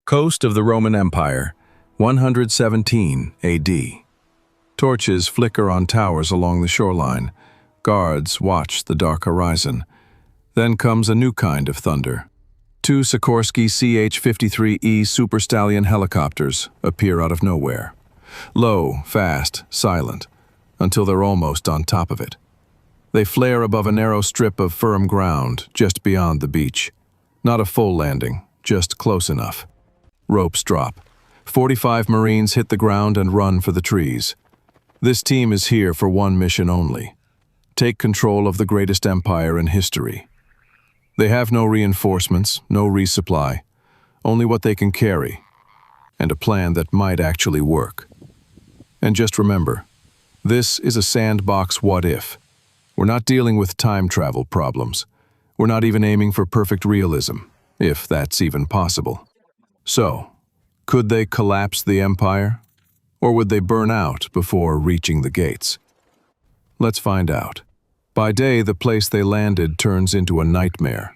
Coast of the Roman Empire, 117 AD. Torches flicker on towers along the shoreline. Guards watch the dark horizon. Then comes a new kind of thunder. Two Sikorsky CH-53E Super Stallion helicopters appear out of nowhere. Low, fast, silent, until they're almost on top of it. They flare above a narrow strip of firm ground just beyond the beach. Not a full landing, just close enough. Ropes drop. 45 Marines hit the ground and run for the trees. This team is here for one mission only: take control of the greatest empire in history. They have no reinforcements, no resupply, only what they can carry, and a plan that might actually work. And just remember, this is a sandbox what-if. We're not dealing with time travel problems. We're not even aiming for perfect realism, if that's even possible. So, could they collapse the empire? Or would they burn out before reaching the gates? Let's find out. By day, the place they landed turns into a nightmare.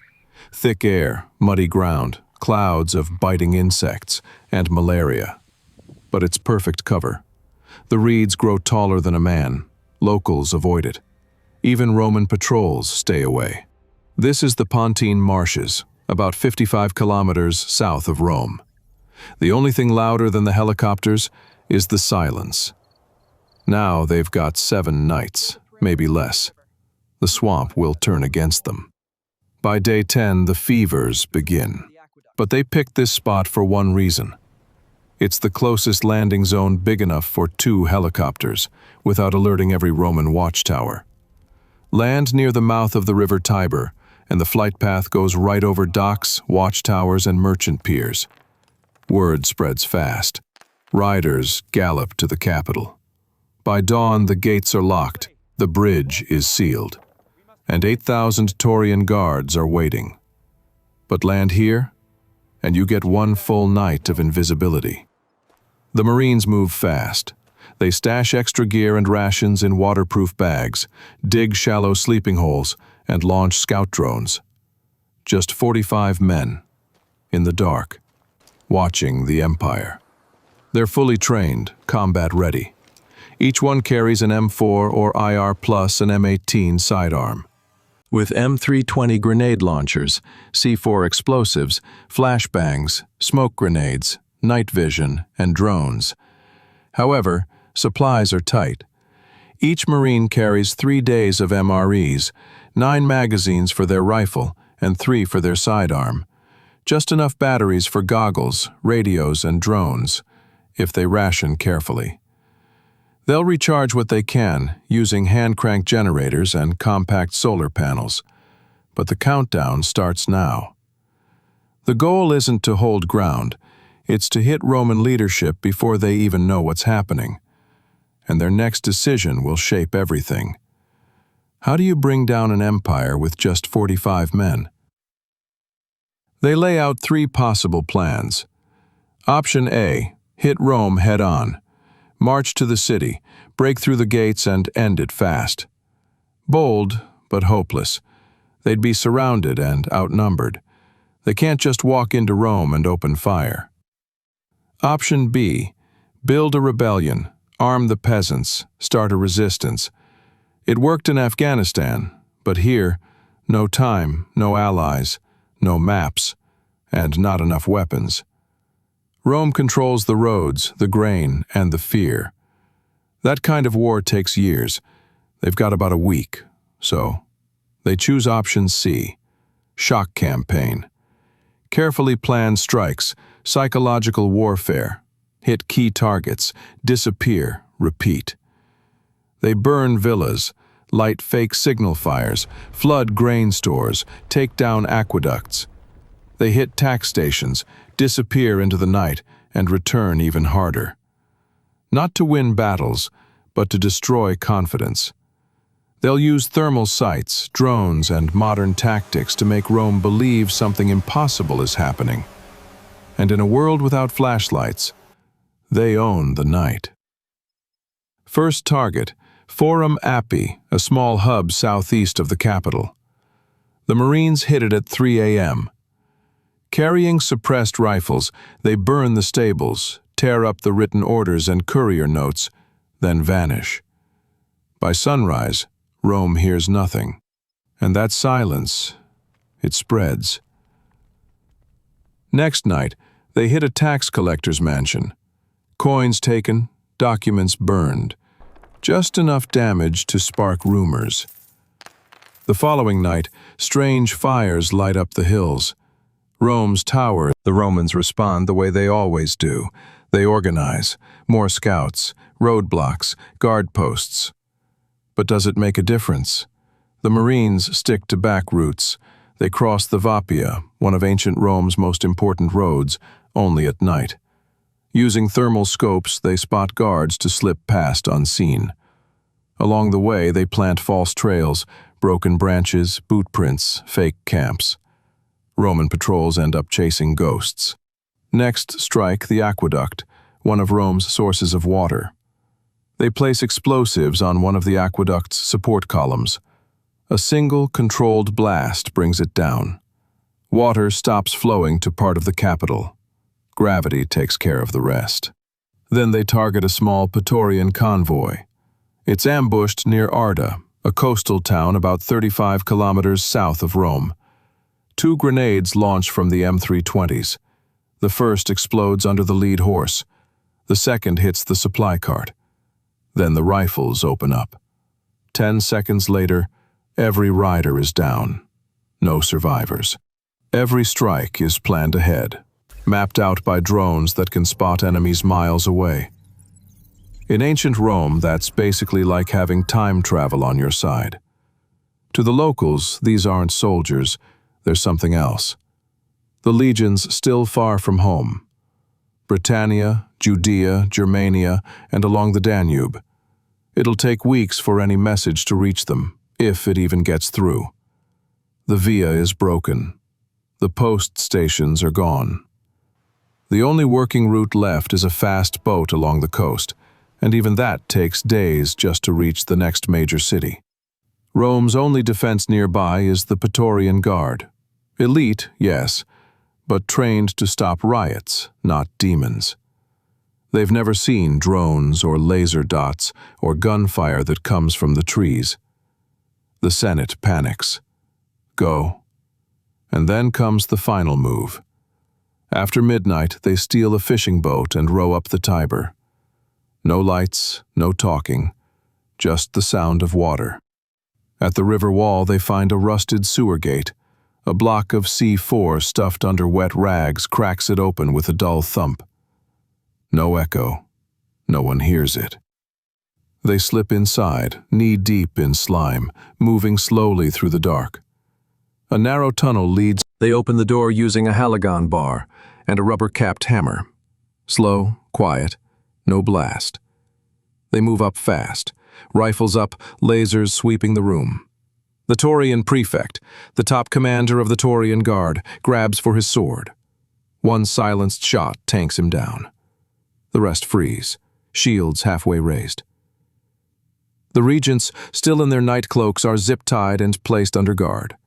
Thick air, muddy ground, clouds of biting insects, and malaria. But it's perfect cover. The reeds grow taller than a man. Locals avoid it. Even Roman patrols stay away. This is the Pontine Marshes, about 55 kilometers south of Rome. The only thing louder than the helicopters is the silence. Now they've got 7 nights, maybe less. The swamp will turn against them. By day 10, the fevers begin. But they picked this spot for one reason. It's the closest landing zone big enough for 2 helicopters, without alerting every Roman watchtower. Land near the mouth of the river Tiber, and the flight path goes right over docks, watchtowers, and merchant piers. Word spreads fast. Riders gallop to the capital. By dawn, the gates are locked, the bridge is sealed, and 8,000 Taurian guards are waiting. But land here, and you get one full night of invisibility. The Marines move fast. They stash extra gear and rations in waterproof bags, dig shallow sleeping holes, and launch scout drones. Just 45 men, in the dark, watching the Empire. They're fully trained, combat-ready. Each one carries an M4 or IR plus an M18 sidearm. With M320 grenade launchers, C4 explosives, flashbangs, smoke grenades, night vision, and drones. However, supplies are tight. Each Marine carries 3 days of MREs, 9 magazines for their rifle, and 3 for their sidearm. Just enough batteries for goggles, radios, and drones, if they ration carefully. They'll recharge what they can, using hand-crank generators and compact solar panels. But the countdown starts now. The goal isn't to hold ground, it's to hit Roman leadership before they even know what's happening. And their next decision will shape everything. How do you bring down an empire with just 45 men? They lay out 3 possible plans. Option A, hit Rome head-on. March to the city, break through the gates, and end it fast. Bold, but hopeless. They'd be surrounded and outnumbered. They can't just walk into Rome and open fire. Option B, build a rebellion, arm the peasants, start a resistance. It worked in Afghanistan, but here, no time, no allies, no maps, and not enough weapons. Rome controls the roads, the grain, and the fear. That kind of war takes years. They've got about a week, so they choose option C, shock campaign. Carefully planned strikes, psychological warfare, hit key targets, disappear, repeat. They burn villas, light fake signal fires, flood grain stores, take down aqueducts. They hit tax stations, disappear into the night, and return even harder. Not to win battles, but to destroy confidence. They'll use thermal sights, drones, and modern tactics to make Rome believe something impossible is happening. And in a world without flashlights, they own the night. First target, Forum Appii, a small hub southeast of the capital. The Marines hit it at 3 a.m. Carrying suppressed rifles, they burn the stables, tear up the written orders and courier notes, then vanish. By sunrise, Rome hears nothing. And that silence, it spreads. Next night, they hit a tax collector's mansion. Coins taken, documents burned. Just enough damage to spark rumors. The following night, strange fires light up the hills. Rome's tower. The Romans respond the way they always do. They organize. More scouts, roadblocks, guard posts. But does it make a difference? The Marines stick to back routes. They cross the Vappia, one of ancient Rome's most important roads, only at night. Using thermal scopes, they spot guards to slip past unseen. Along the way, they plant false trails, broken branches, boot prints, fake camps. Roman patrols end up chasing ghosts. Next, strike the aqueduct, one of Rome's sources of water. They place explosives on one of the aqueduct's support columns. A single controlled blast brings it down. Water stops flowing to part of the capital. Gravity takes care of the rest. Then they target a small Praetorian convoy. It's ambushed near Arda, a coastal town about 35 kilometers south of Rome. 2 grenades launch from the M320s. The first explodes under the lead horse. The second hits the supply cart. Then the rifles open up. 10 seconds later, every rider is down. No survivors. Every strike is planned ahead, mapped out by drones that can spot enemies miles away. In ancient Rome, that's basically like having time travel on your side. To the locals, these aren't soldiers. There's something else. The legions still far from home. Britannia, Judea, Germania, and along the Danube. It'll take weeks for any message to reach them, if it even gets through. The via is broken. The post stations are gone. The only working route left is a fast boat along the coast, and even that takes days just to reach the next major city. Rome's only defense nearby is the Praetorian Guard. Elite, yes, but trained to stop riots, not demons. They've never seen drones or laser dots or gunfire that comes from the trees. The Senate panics. Go. And then comes the final move. After midnight, they steal a fishing boat and row up the Tiber. No lights, no talking, just the sound of water. At the river wall, they find a rusted sewer gate. A block of C4 stuffed under wet rags cracks it open with a dull thump. No echo. No one hears it. They slip inside, knee-deep in slime, moving slowly through the dark. A narrow tunnel leads. They open the door using a halogen bar and a rubber-capped hammer. Slow, quiet, no blast. They move up fast, rifles up, lasers sweeping the room. The Taurian prefect, the top commander of the Taurian Guard, grabs for his sword. One silenced shot tanks him down. The rest freeze, shields halfway raised. The regents, still in their night cloaks, are zip-tied and placed under guard.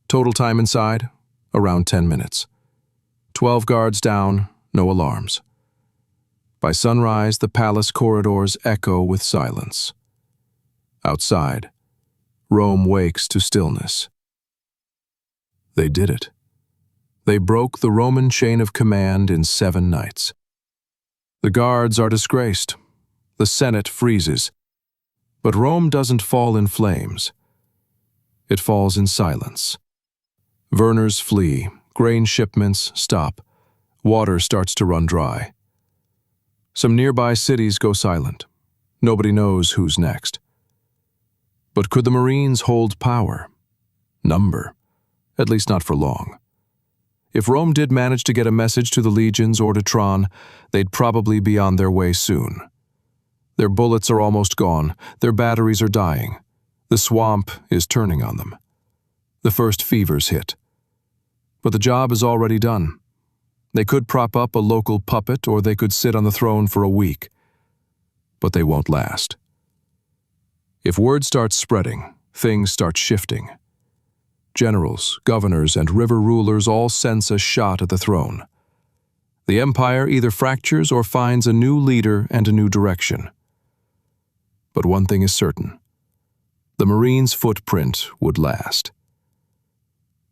Total time inside, around 10 minutes. 12 guards down, no alarms. By sunrise, the palace corridors echo with silence. Outside, Rome wakes to stillness. They did it. They broke the Roman chain of command in 7 nights. The guards are disgraced. The Senate freezes. But Rome doesn't fall in flames. It falls in silence. Verners flee, grain shipments stop, water starts to run dry. Some nearby cities go silent. Nobody knows who's next. But could the Marines hold power? Number. At least not for long. If Rome did manage to get a message to the legions or to Tron, they'd probably be on their way soon. Their bullets are almost gone, their batteries are dying. The swamp is turning on them. The first fevers hit. But the job is already done. They could prop up a local puppet or they could sit on the throne for a week. But they won't last. If word starts spreading, things start shifting. generals, governors, and river rulers all sense a shot at the throne. The empire either fractures or finds a new leader and a new direction. But one thing is certain: the Marines' footprint would last.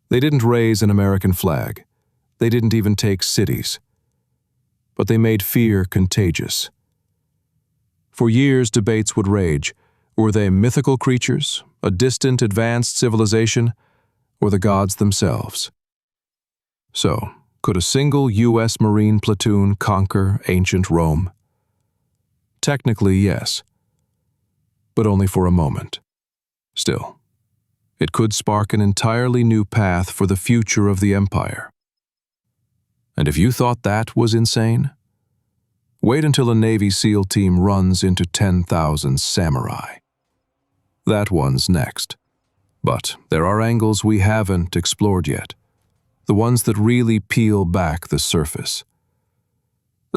They didn't raise an American flag. They didn't even take cities. But they made fear contagious. For years, debates would rage. Were they mythical creatures, a distant, advanced civilization, or the gods themselves? So, could a single U.S. Marine platoon conquer ancient Rome? Technically, yes, but only for a moment. Still, it could spark an entirely new path for the future of the empire. And if you thought that was insane, wait until a Navy SEAL team runs into 10,000 samurai. That one's next. But there are angles we haven't explored yet, the ones that really peel back the surface.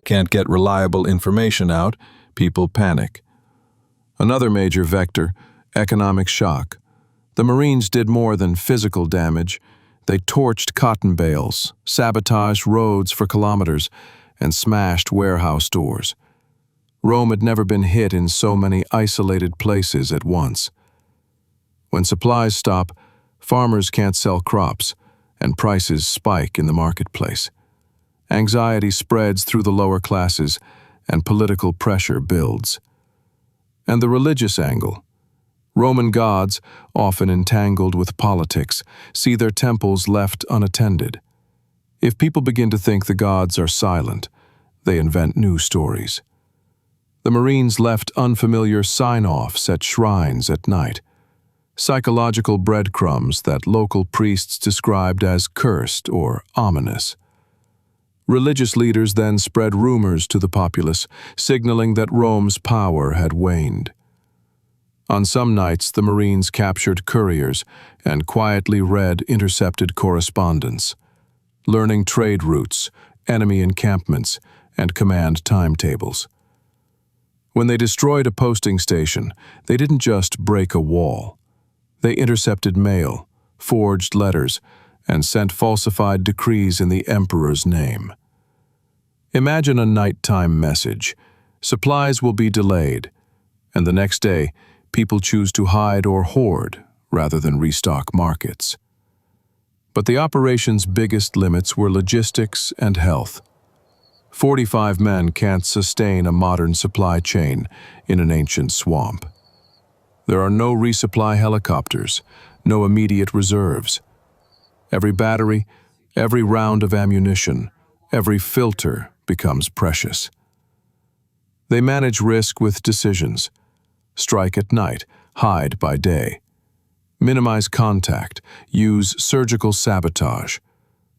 Can't get reliable information out, people panic. Another major vector, economic shock. The Marines did more than physical damage. They torched cotton bales, sabotaged roads for kilometers, and smashed warehouse doors. Rome had never been hit in so many isolated places at once. When supplies stop, farmers can't sell crops, and prices spike in the marketplace. Anxiety spreads through the lower classes, and political pressure builds. And the religious angle. Roman gods, often entangled with politics, see their temples left unattended. If people begin to think the gods are silent, they invent new stories. The Marines left unfamiliar sign-offs at shrines at night, psychological breadcrumbs that local priests described as cursed or ominous. Religious leaders then spread rumors to the populace, signaling that Rome's power had waned. On some nights, the Marines captured couriers and quietly read intercepted correspondence, learning trade routes, enemy encampments, and command timetables. When they destroyed a posting station, they didn't just break a wall. They intercepted mail, forged letters, and sent falsified decrees in the emperor's name. Imagine a nighttime message: supplies will be delayed, and the next day, people choose to hide or hoard rather than restock markets. But the operation's biggest limits were logistics and health. 45 men can't sustain a modern supply chain in an ancient swamp. There are no resupply helicopters, no immediate reserves. Every battery, every round of ammunition, every filter becomes precious. They manage risk with decisions. Strike at night, hide by day. Minimize contact, use surgical sabotage,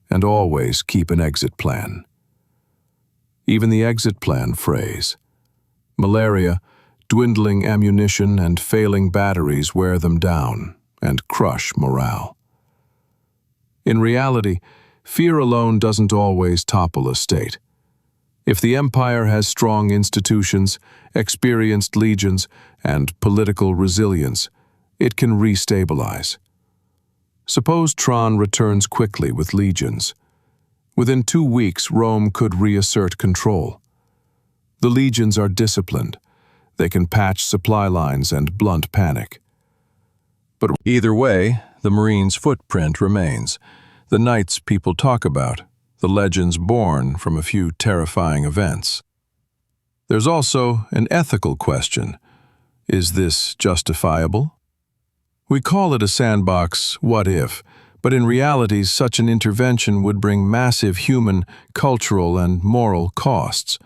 and always keep an exit plan. Even the exit plan frays. Malaria, dwindling ammunition, and failing batteries wear them down and crush morale. In reality, fear alone doesn't always topple a state. If the empire has strong institutions, experienced legions, and political resilience, it can restabilize. Suppose Tron returns quickly with legions. Within 2 weeks, Rome could reassert control. The legions are disciplined. They can patch supply lines and blunt panic. But either way, the Marines' footprint remains. The nights people talk about, the legends born from a few terrifying events. There's also an ethical question. Is this justifiable? We call it a sandbox what if, but in reality such an intervention would bring massive human, cultural, and moral costs.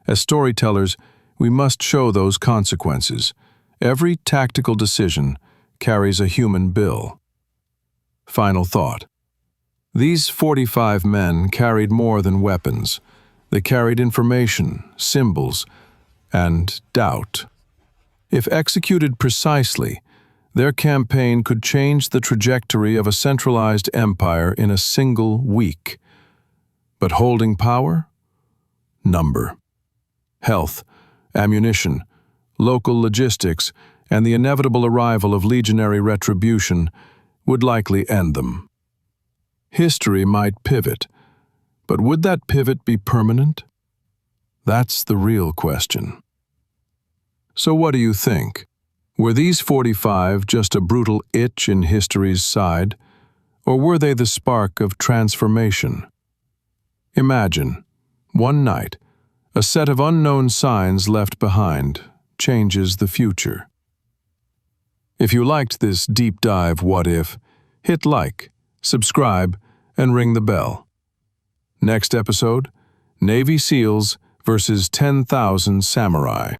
As storytellers, we must show those consequences. Every tactical decision carries a human bill. Final thought. These 45 men carried more than weapons. They carried information, symbols, and doubt. If executed precisely, their campaign could change the trajectory of a centralized empire in a single week. But holding power? Number. Health, ammunition, local logistics, and the inevitable arrival of legionary retribution, would likely end them. History might pivot, but would that pivot be permanent? That's the real question. So what do you think? Were these 45 just a brutal itch in history's side, or were they the spark of transformation? Imagine, one night, a set of unknown signs left behind changes the future. If you liked this deep dive what if, hit like, subscribe, and ring the bell. Next episode, Navy SEALs versus 10,000 samurai.